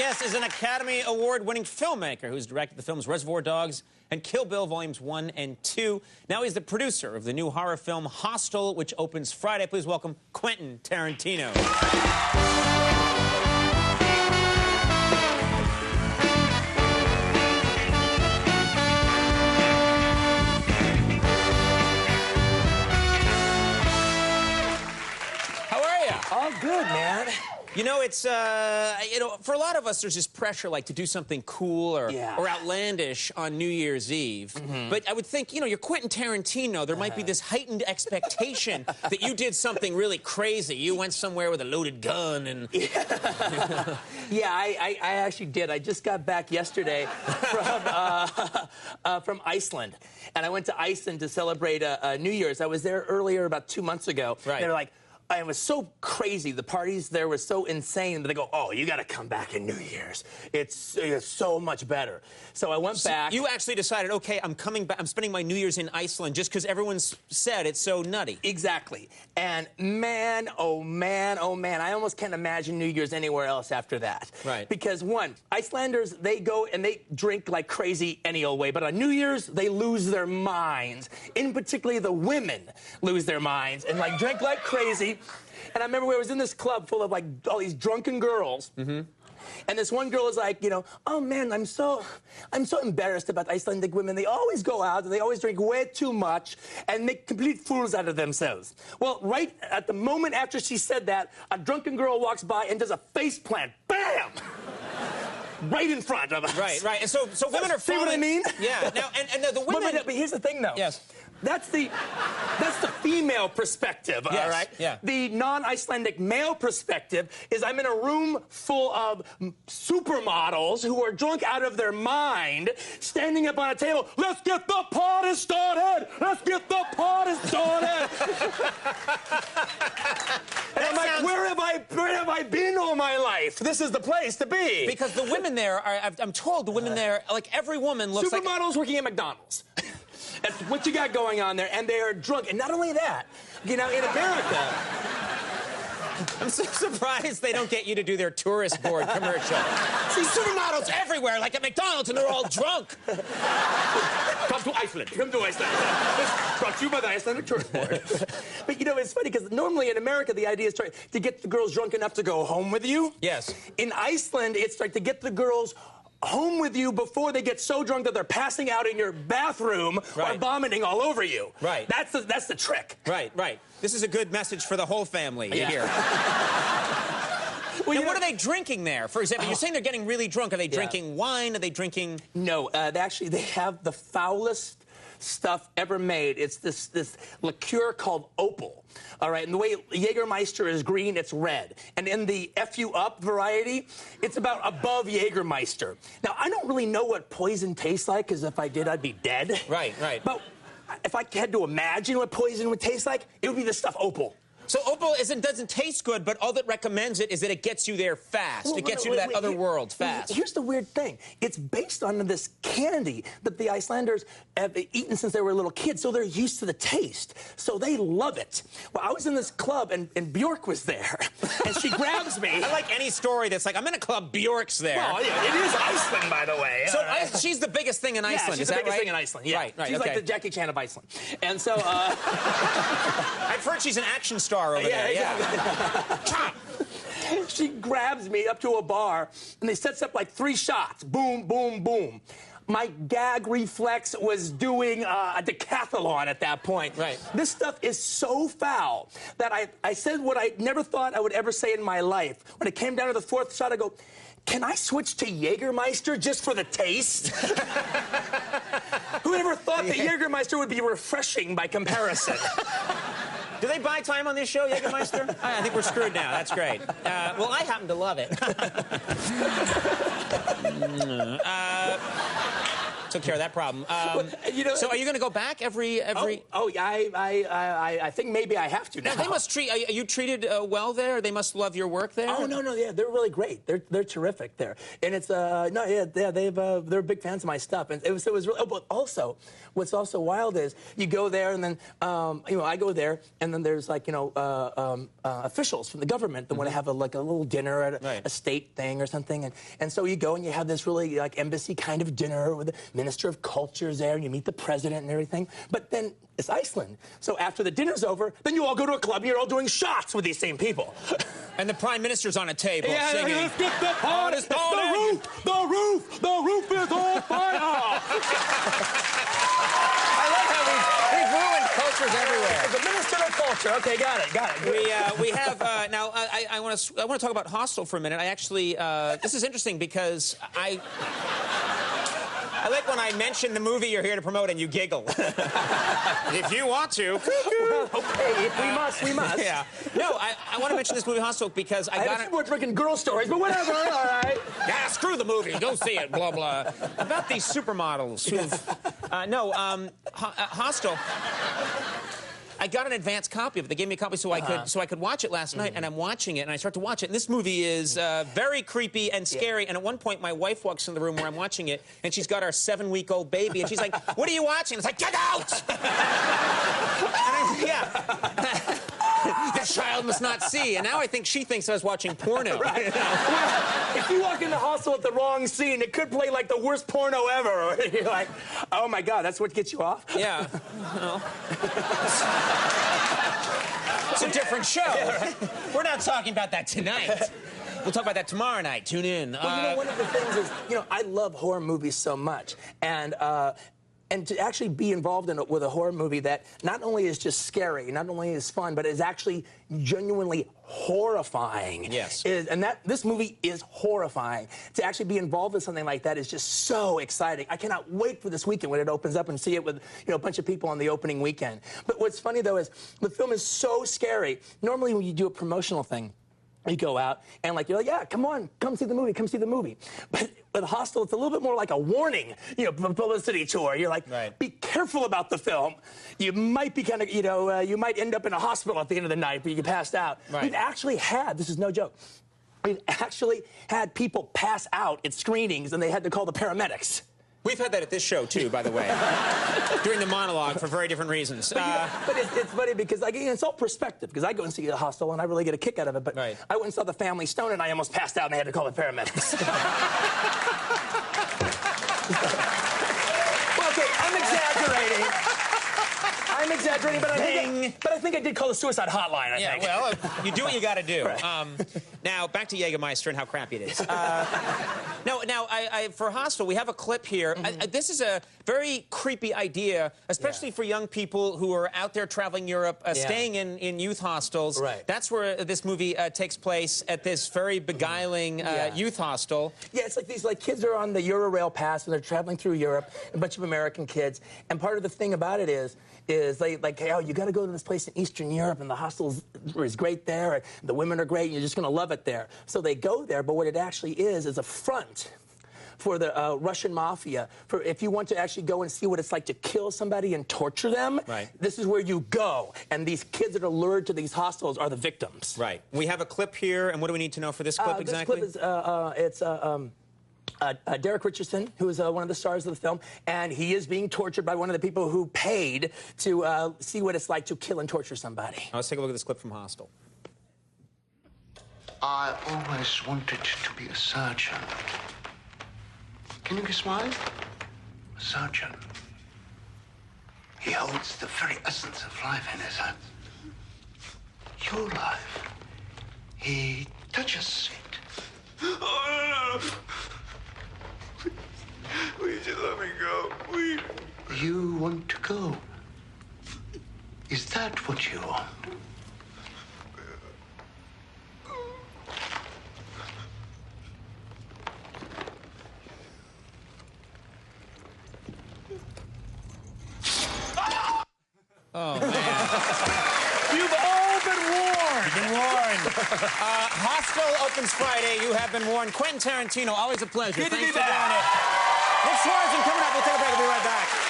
guest is an Academy Award-winning filmmaker who's directed the films Reservoir Dogs and Kill Bill Volumes 1 and 2. Now he's the producer of the new horror film Hostel, which opens Friday. Please welcome Quentin Tarantino. How are you? All good, man. You know, it's, for a lot of us, there's this pressure, like, to do something cool or outlandish on New Year's Eve. But I would think, you know, you're Quentin Tarantino. There might be this heightened expectation that you did something really crazy. You went somewhere with a loaded gun and... Yeah, I actually did. I just got back yesterday from Iceland. And I went to Iceland to celebrate New Year's. I was there earlier, about 2 months ago. Right. They were like... It was so crazy. The parties there were so insane that they go, oh, you got to come back in New Year's. It's so much better. So I went back. You actually decided, okay, I'm coming back. I'm spending my New Year's in Iceland just because everyone's said it's so nutty. Exactly. And man, oh man, oh man, I almost can't imagine New Year's anywhere else after that. Right. Because one, Icelanders, they go and they drink like crazy any old way. But on New Year's, they lose their minds. In particular, the women lose their minds and like drink like crazy. And I remember I was in this club full of like all these drunken girls. And this one girl was like, you know, oh man, I'm so embarrassed about Icelandic women. They always go out and they always drink way too much and make complete fools out of themselves. Well, right at the moment after she said that, a drunken girl walks by and does a face plant. Bam! Right in front of us. Right, right. And so women are See what I mean? Yeah. Now, and the women... But here's the thing, though. Yes. That's the female perspective, yes, all right? Yeah. The non-Icelandic male perspective is I'm in a room full of supermodels who are drunk out of their mind, standing up on a table. Let's get the party started! Let's get the party started! And I'm like, where have I been all my life? This is the place to be. Because the women there are, I'm told the women there, like every woman looks like... Supermodels working at McDonald's. That's what you got going on there, and they are drunk. And not only that, you know, in America... I'm so surprised they don't get you to do their tourist board commercial. See supermodels everywhere, like at McDonald's, and they're all drunk. Come to Iceland. Come to Iceland. Brought to you by the Icelandic Tourist Board. But, you know, it's funny, because normally in America, the idea is to get the girls drunk enough to go home with you. Yes. In Iceland, it's like to get the girls home with you before they get so drunk that they're passing out in your bathroom or vomiting all over you. Right. That's the trick. Right, right. This is a good message for the whole family, you hear. Well, and what are they drinking there? For example, you're saying they're getting really drunk. Are they drinking wine? Are they drinking... No, actually, they have the foulest stuff ever made. It's this liqueur called Opal. All right, and the way Jägermeister is green, it's red. And in the F you up variety, it's about above Jägermeister. Now, I don't really know what poison tastes like, because if I did, I'd be dead. Right, right. But if I had to imagine what poison would taste like, it would be this stuff Opal. So Opal doesn't taste good, but all that recommends it is that it gets you there fast. Well, it gets you to that other world fast. Here's the weird thing. It's based on this candy that the Icelanders have eaten since they were little kids, so they're used to the taste. So they love it. Well, I was in this club, and Bjork was there, and she grabs me. I like any story that's like, I'm in a club, Bjork's there. Well, yeah, it is Iceland, by the way. So she's the biggest thing in Iceland, she's is that the biggest right? thing in Iceland, yeah. Right, right, she's okay. like the Jackie Chan of Iceland. And so, I've heard she's an action star over there, She grabs me up to a bar, and they sets up like 3 shots. Boom, boom, boom. My gag reflex was doing a decathlon at that point. Right. This stuff is so foul that I said what I never thought I would ever say in my life. When it came down to the 4th shot, I go, can I switch to Jägermeister just for the taste? Who ever thought that Jägermeister would be refreshing by comparison? Do they buy time on this show, Jägermeister? I think we're screwed now. That's great. Well, I happen to love it. took care of that problem. You know, so are you going to go back every? Oh, yeah, I think maybe I have to now. Now, they must treat. Are you treated well there? They must love your work there. Oh no, yeah, they're really great. They're terrific there, and it's they're big fans of my stuff, and it was really. Oh, but also, what's also wild is you go there, and then I go there, and then there's like officials from the government that want to have a little dinner at a state thing or something, and so you go and you have this really like embassy kind of dinner with the Minister of Culture's there, and you meet the president and everything. But then it's Iceland, so after the dinner's over, then you all go to a club and you're all doing shots with these same people. And the Prime Minister's on a table singing. Let's get the party. The roof is on fire. I love how we've ruined cultures everywhere. The Minister of Culture. Okay, got it. We have now. I want to talk about Hostel for a minute. I actually this is interesting because I like when I mention the movie you're here to promote and you giggle. If you want to. Well, okay, if we must. Yeah. No, I want to mention this movie Hostel because I got it. More freaking girl stories, but whatever. All right. Yeah, screw the movie. Go see it. Blah blah. About these supermodels who've Hostel. I got an advance copy of it. They gave me a copy so I could watch it last night, and I'm watching it, and I start to watch it. And this movie is very creepy and scary. And at one point, my wife walks in the room where I'm watching it, and she's got our 7-week-old baby, and she's like, "What are you watching?" It's like, "Get out!" This child must not see. And now I think she thinks I was watching porno. Right. Well, if you walk in the hostel at the wrong scene, it could play like the worst porno ever. You're like, oh my God, that's what gets you off? Yeah. Well, it's a different show. Yeah, right. We're not talking about that tonight. We'll talk about that tomorrow night. Tune in. Well, one of the things is, I love horror movies so much. And to actually be involved with a horror movie that not only is just scary, not only is fun, but is actually genuinely horrifying. Yes. This movie is horrifying. To actually be involved with something like that is just so exciting. I cannot wait for this weekend when it opens up and see it with a bunch of people on the opening weekend. But what's funny though is the film is so scary. Normally when you do a promotional thing, you go out and you're like, yeah, come on, come see the movie. But with Hostel, it's a little bit more like a warning, publicity tour. You're like, be careful about the film. You might be kind of, you might end up in a hospital at the end of the night, but you passed out. Right. We've actually had, this is no joke, we've actually had people pass out at screenings and they had to call the paramedics. We've had that at this show, too, by the way, during the monologue for very different reasons. But it's funny because, it's all perspective, because I go and see a Hostel and I really get a kick out of it, but I went and saw The Family Stone and I almost passed out and they had to call the paramedics. Well, okay, I'm exaggerating, but I think I did call the suicide hotline, I think. Well, you do what you got to do. Now, back to Jägermeister and how crappy it is. For Hostel, we have a clip here. This is a very creepy idea, especially for young people who are out there traveling Europe, staying in youth hostels. Right. That's where this movie takes place, at this very beguiling youth hostel. Yeah, it's like these kids are on the Euro-Rail pass and they're traveling through Europe, a bunch of American kids. And part of the thing about it is they hey, oh, you got to go to this place in Eastern Europe, and the hostel is great there, and the women are great, and you're just going to love it there. So they go there, but what it actually is a front for the Russian mafia. For if you want to actually go and see what it's like to kill somebody and torture them, this is where you go. And these kids that are lured to these hostels are the victims. Right. We have a clip here, and what do we need to know for this clip exactly? This clip is, Derek Richardson, who is one of the stars of the film, and he is being tortured by one of the people who paid to see what it's like to kill and torture somebody. Now, let's take a look at this clip from Hostel. I always wanted to be a surgeon. Can you guess why? A surgeon. He holds the very essence of life in his hands. Your life. He touches it. Oh, no. Please, just let me go. Please. You want to go? Is that what you want? Oh, man. You've all been warned. You've been warned. Hostel opens Friday. You have been warned. Quentin Tarantino, always a pleasure. Good to be Thanks for back. doing it. Nick Swartzen coming up. We'll take a break. We'll be right back.